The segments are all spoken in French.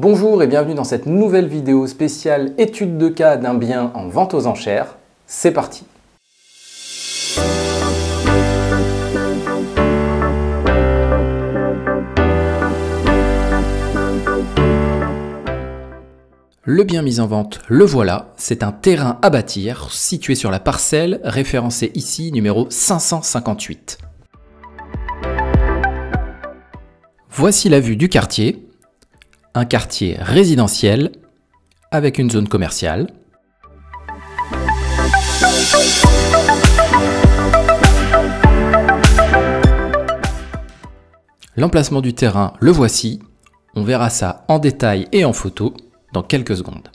Bonjour et bienvenue dans cette nouvelle vidéo spéciale étude de cas d'un bien en vente aux enchères. C'est parti! Le bien mis en vente, le voilà, c'est un terrain à bâtir situé sur la parcelle référencée ici numéro 558. Voici la vue du quartier, un quartier résidentiel avec une zone commerciale. L'emplacement du terrain, le voici, on verra ça en détail et en photo dans quelques secondes.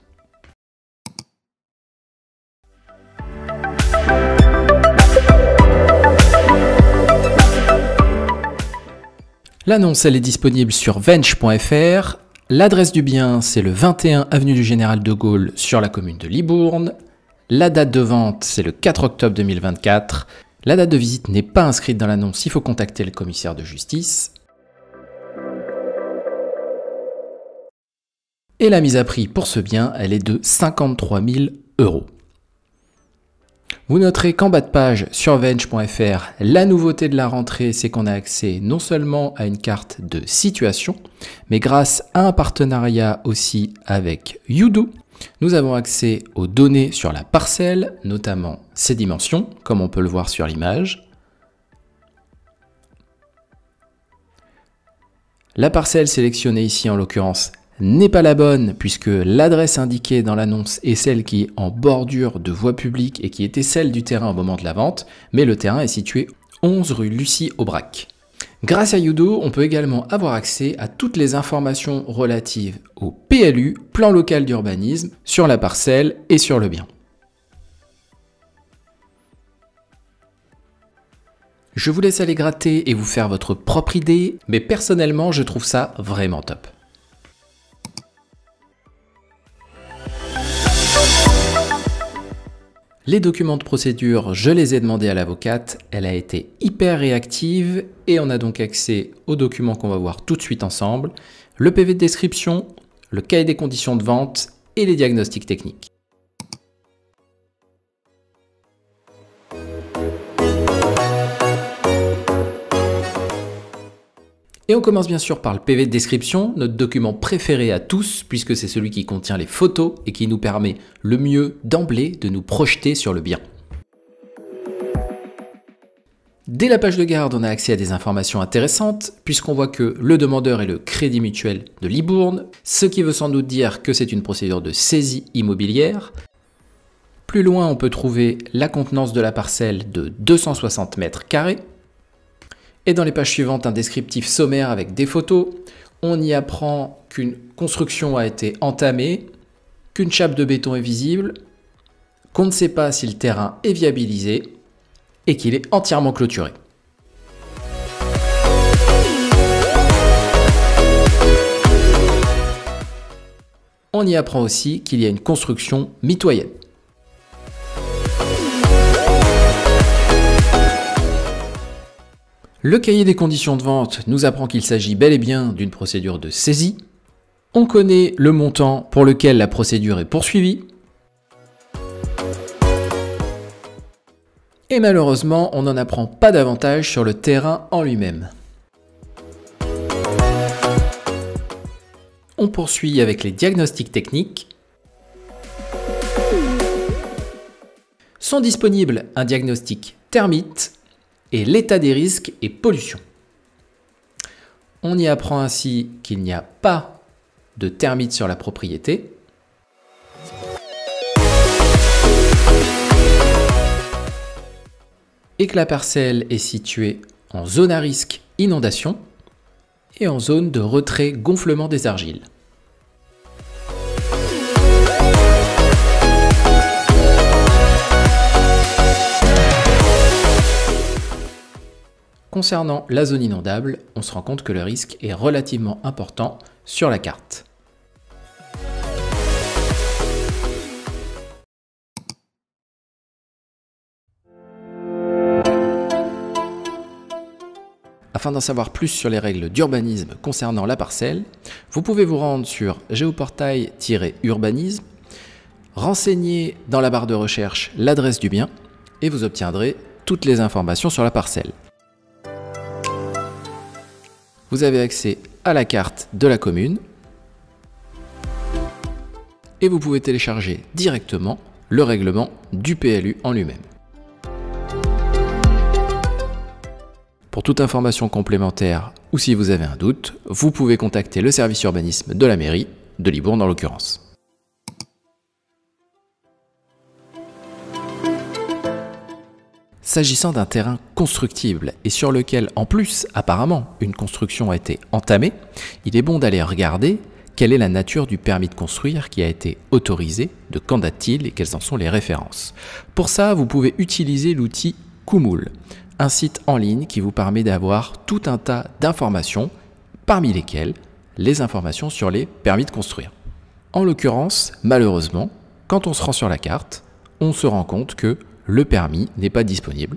L'annonce, elle est disponible sur Vench.fr. L'adresse du bien, c'est le 21 avenue du Général de Gaulle sur la commune de Libourne. La date de vente, c'est le 4 octobre 2024. La date de visite n'est pas inscrite dans l'annonce, il faut contacter le commissaire de justice. Et la mise à prix pour ce bien, elle est de 53 000 €. Vous noterez qu'en bas de page sur Vench.fr, la nouveauté de la rentrée, c'est qu'on a accès non seulement à une carte de situation, mais grâce à un partenariat aussi avec YouDo, nous avons accès aux données sur la parcelle, notamment ses dimensions, comme on peut le voir sur l'image. La parcelle sélectionnée ici, en l'occurrence, n'est pas la bonne puisque l'adresse indiquée dans l'annonce est celle qui est en bordure de voie publique et qui était celle du terrain au moment de la vente, mais le terrain est situé 11 rue Lucie Aubrac. Grâce à YouDo, on peut également avoir accès à toutes les informations relatives au PLU, plan local d'urbanisme, sur la parcelle et sur le bien. Je vous laisse aller gratter et vous faire votre propre idée, mais personnellement, je trouve ça vraiment top. Les documents de procédure, je les ai demandés à l'avocate, elle a été hyper réactive et on a donc accès aux documents qu'on va voir tout de suite ensemble, le PV de description, le cahier des conditions de vente et les diagnostics techniques. Et on commence bien sûr par le PV de description, notre document préféré à tous, puisque c'est celui qui contient les photos et qui nous permet le mieux d'emblée de nous projeter sur le bien. Dès la page de garde, on a accès à des informations intéressantes, puisqu'on voit que le demandeur est le Crédit Mutuel de Libourne, ce qui veut sans doute dire que c'est une procédure de saisie immobilière. Plus loin, on peut trouver la contenance de la parcelle de 260 mètres carrés. Et dans les pages suivantes, un descriptif sommaire avec des photos. On y apprend qu'une construction a été entamée, qu'une chape de béton est visible, qu'on ne sait pas si le terrain est viabilisé et qu'il est entièrement clôturé. On y apprend aussi qu'il y a une construction mitoyenne. Le cahier des conditions de vente nous apprend qu'il s'agit bel et bien d'une procédure de saisie. On connaît le montant pour lequel la procédure est poursuivie. Et malheureusement, on n'en apprend pas davantage sur le terrain en lui-même. On poursuit avec les diagnostics techniques. Sont disponibles un diagnostic termite et l'état des risques et pollution. On y apprend ainsi qu'il n'y a pas de termites sur la propriété. Et que la parcelle est située en zone à risque inondation et en zone de retrait gonflement des argiles. Concernant la zone inondable, on se rend compte que le risque est relativement important sur la carte. Afin d'en savoir plus sur les règles d'urbanisme concernant la parcelle, vous pouvez vous rendre sur géoportail-urbanisme, renseigner dans la barre de recherche l'adresse du bien et vous obtiendrez toutes les informations sur la parcelle. Vous avez accès à la carte de la commune et vous pouvez télécharger directement le règlement du PLU en lui-même. Pour toute information complémentaire ou si vous avez un doute, vous pouvez contacter le service urbanisme de la mairie, de Libourne en l'occurrence. S'agissant d'un terrain constructible et sur lequel en plus apparemment une construction a été entamée, il est bon d'aller regarder quelle est la nature du permis de construire qui a été autorisé, de quand date-t-il et quelles en sont les références. Pour ça, vous pouvez utiliser l'outil Kumool, un site en ligne qui vous permet d'avoir tout un tas d'informations, parmi lesquelles les informations sur les permis de construire. En l'occurrence, malheureusement, quand on se rend sur la carte, on se rend compte que le permis n'est pas disponible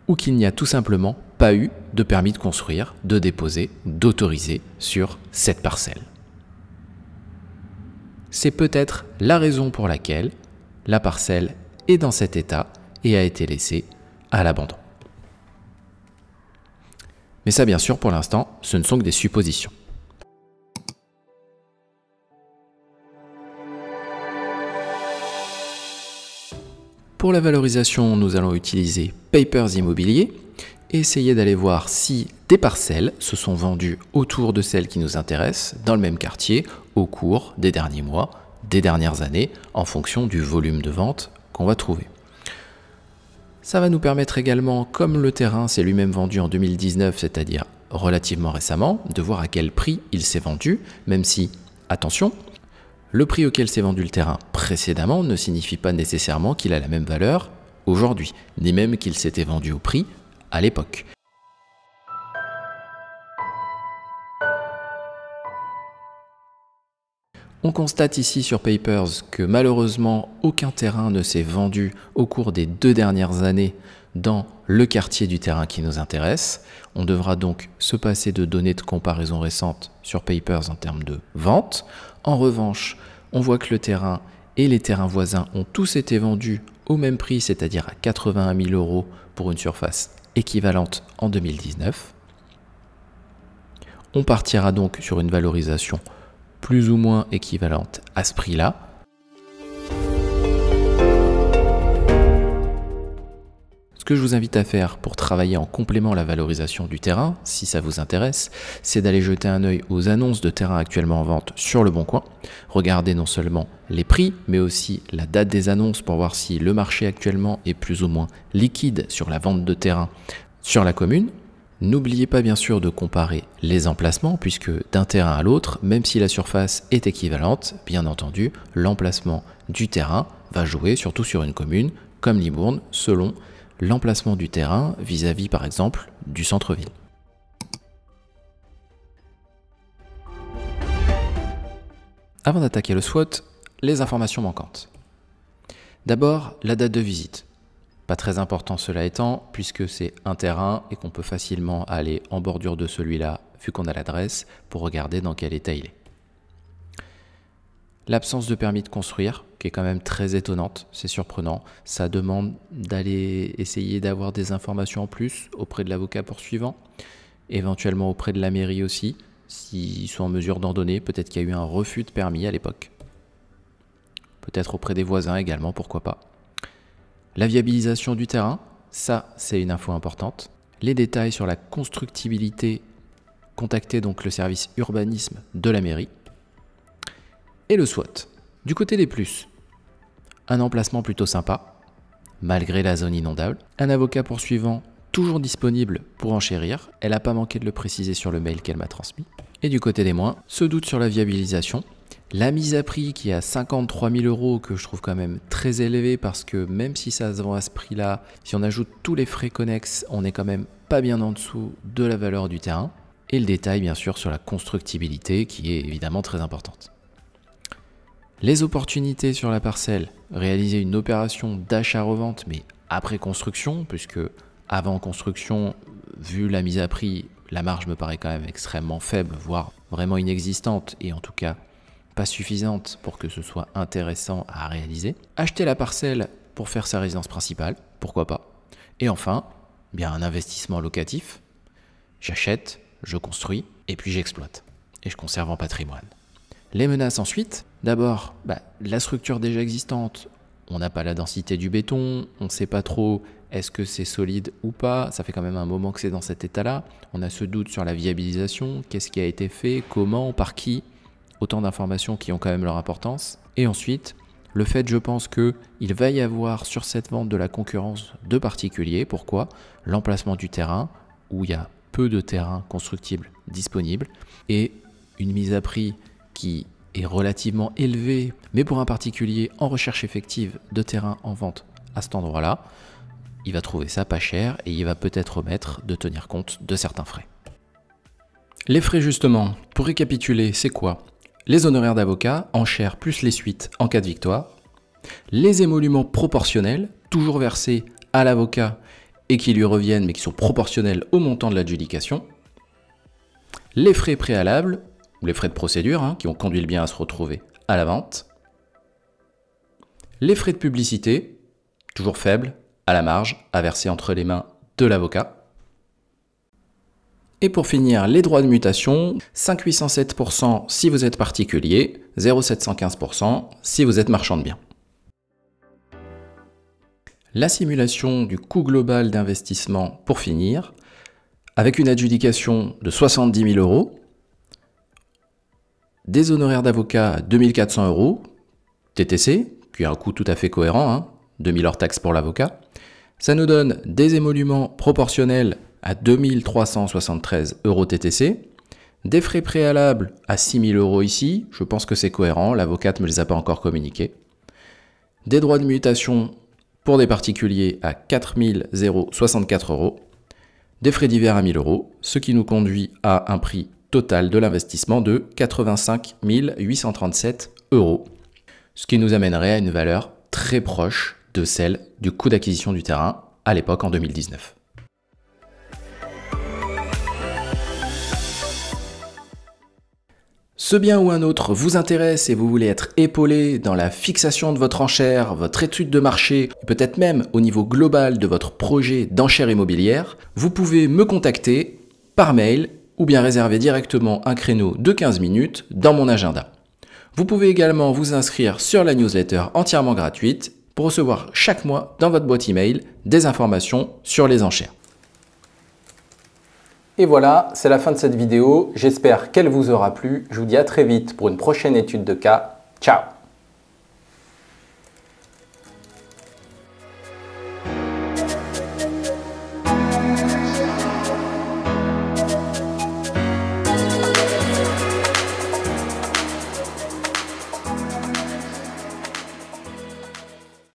ou qu'il n'y a tout simplement pas eu de permis de construire, de déposer, d'autoriser sur cette parcelle. C'est peut-être la raison pour laquelle la parcelle est dans cet état et a été laissée à l'abandon. Mais ça, bien sûr, pour l'instant, ce ne sont que des suppositions. Pour la valorisation, nous allons utiliser Papers Immobilier et essayer d'aller voir si des parcelles se sont vendues autour de celles qui nous intéressent dans le même quartier au cours des derniers mois, des dernières années, en fonction du volume de vente qu'on va trouver. Ça va nous permettre également, comme le terrain s'est lui-même vendu en 2019, c'est-à-dire relativement récemment, de voir à quel prix il s'est vendu, même si, attention, le prix auquel s'est vendu le terrain précédemment ne signifie pas nécessairement qu'il a la même valeur aujourd'hui, ni même qu'il s'était vendu au prix à l'époque. On constate ici sur Papers que malheureusement aucun terrain ne s'est vendu au cours des 2 dernières années dans le quartier du terrain qui nous intéresse. On devra donc se passer de données de comparaison récentes sur Papers en termes de vente. En revanche, on voit que le terrain et les terrains voisins ont tous été vendus au même prix, c'est-à-dire à 81 000 € pour une surface équivalente en 2019. On partira donc sur une valorisation plus ou moins équivalente à ce prix-là. Ce que je vous invite à faire pour travailler en complément à la valorisation du terrain, si ça vous intéresse, c'est d'aller jeter un œil aux annonces de terrain actuellement en vente sur Le Bon Coin. Regardez non seulement les prix, mais aussi la date des annonces pour voir si le marché actuellement est plus ou moins liquide sur la vente de terrain sur la commune. N'oubliez pas bien sûr de comparer les emplacements, puisque d'un terrain à l'autre, même si la surface est équivalente, bien entendu, l'emplacement du terrain va jouer, surtout sur une commune comme Libourne, selon l'emplacement du terrain vis-à-vis par exemple du centre-ville. Avant d'attaquer le SWOT, les informations manquantes. D'abord, la date de visite. Pas très important cela étant, puisque c'est un terrain et qu'on peut facilement aller en bordure de celui-là, vu qu'on a l'adresse, pour regarder dans quel état il est. L'absence de permis de construire, qui est quand même très étonnante, c'est surprenant. Ça demande d'aller essayer d'avoir des informations en plus auprès de l'avocat poursuivant, éventuellement auprès de la mairie aussi, s'ils sont en mesure d'en donner. Peut-être qu'il y a eu un refus de permis à l'époque. Peut-être auprès des voisins également, pourquoi pas. La viabilisation du terrain, ça c'est une info importante. Les détails sur la constructibilité, contactez donc le service urbanisme de la mairie. Et le SWOT. Du côté des plus, un emplacement plutôt sympa, malgré la zone inondable. Un avocat poursuivant toujours disponible pour enchérir. Elle n'a pas manqué de le préciser sur le mail qu'elle m'a transmis. Et du côté des moins, ce doute sur la viabilisation. La mise à prix qui est à 53 000 € que je trouve quand même très élevée parce que même si ça se vend à ce prix-là, si on ajoute tous les frais connexes, on n'est quand même pas bien en dessous de la valeur du terrain. Et le détail bien sûr sur la constructibilité qui est évidemment très importante. Les opportunités sur la parcelle, réaliser une opération d'achat-revente mais après construction, puisque avant construction, vu la mise à prix, la marge me paraît quand même extrêmement faible, voire vraiment inexistante, et en tout cas pas suffisante pour que ce soit intéressant à réaliser. Acheter la parcelle pour faire sa résidence principale, pourquoi pas. Et enfin, bien un investissement locatif. J'achète, je construis, et puis j'exploite. Et je conserve en patrimoine. Les menaces ensuite, d'abord, la structure déjà existante. On n'a pas la densité du béton, on ne sait pas trop est-ce que c'est solide ou pas, ça fait quand même un moment que c'est dans cet état-là. On a ce doute sur la viabilisation, qu'est-ce qui a été fait, comment, par qui. Autant d'informations qui ont quand même leur importance. Et ensuite, le fait, je pense qu'il va y avoir sur cette vente de la concurrence de particuliers. Pourquoi? L'emplacement du terrain, où il y a peu de terrain constructible disponible, et une mise à prix qui est relativement élevée, mais pour un particulier en recherche effective de terrain en vente à cet endroit-là, il va trouver ça pas cher et il va peut-être omettre de tenir compte de certains frais. Les frais justement, pour récapituler, c'est quoi? Les honoraires d'avocat, enchères plus les suites en cas de victoire, les émoluments proportionnels, toujours versés à l'avocat et qui lui reviennent mais qui sont proportionnels au montant de l'adjudication, les frais préalables, ou les frais de procédure qui ont conduit le bien à se retrouver à la vente, les frais de publicité, toujours faibles, à la marge, à verser entre les mains de l'avocat. Et pour finir, les droits de mutation, 5,807% si vous êtes particulier, 0,715% si vous êtes marchand de biens. La simulation du coût global d'investissement pour finir, avec une adjudication de 70 000 euros, des honoraires d'avocat à 2 400 euros, TTC, qui a un coût tout à fait cohérent, 2 000 hors taxes pour l'avocat. Ça nous donne des émoluments proportionnels à 2 373 euros TTC, des frais préalables à 6 000 euros ici, je pense que c'est cohérent, l'avocate ne me les a pas encore communiqués. Des droits de mutation pour des particuliers à 4 064 euros, des frais divers à 1 000 euros, ce qui nous conduit à un prix total de l'investissement de 85 837 euros, ce qui nous amènerait à une valeur très proche de celle du coût d'acquisition du terrain à l'époque en 2019. Ce bien ou un autre vous intéresse et vous voulez être épaulé dans la fixation de votre enchère, votre étude de marché, peut-être même au niveau global de votre projet d'enchère immobilière, vous pouvez me contacter par mail ou bien réserver directement un créneau de 15 minutes dans mon agenda. Vous pouvez également vous inscrire sur la newsletter entièrement gratuite pour recevoir chaque mois dans votre boîte email des informations sur les enchères. Et voilà, c'est la fin de cette vidéo. J'espère qu'elle vous aura plu. Je vous dis à très vite pour une prochaine étude de cas. Ciao!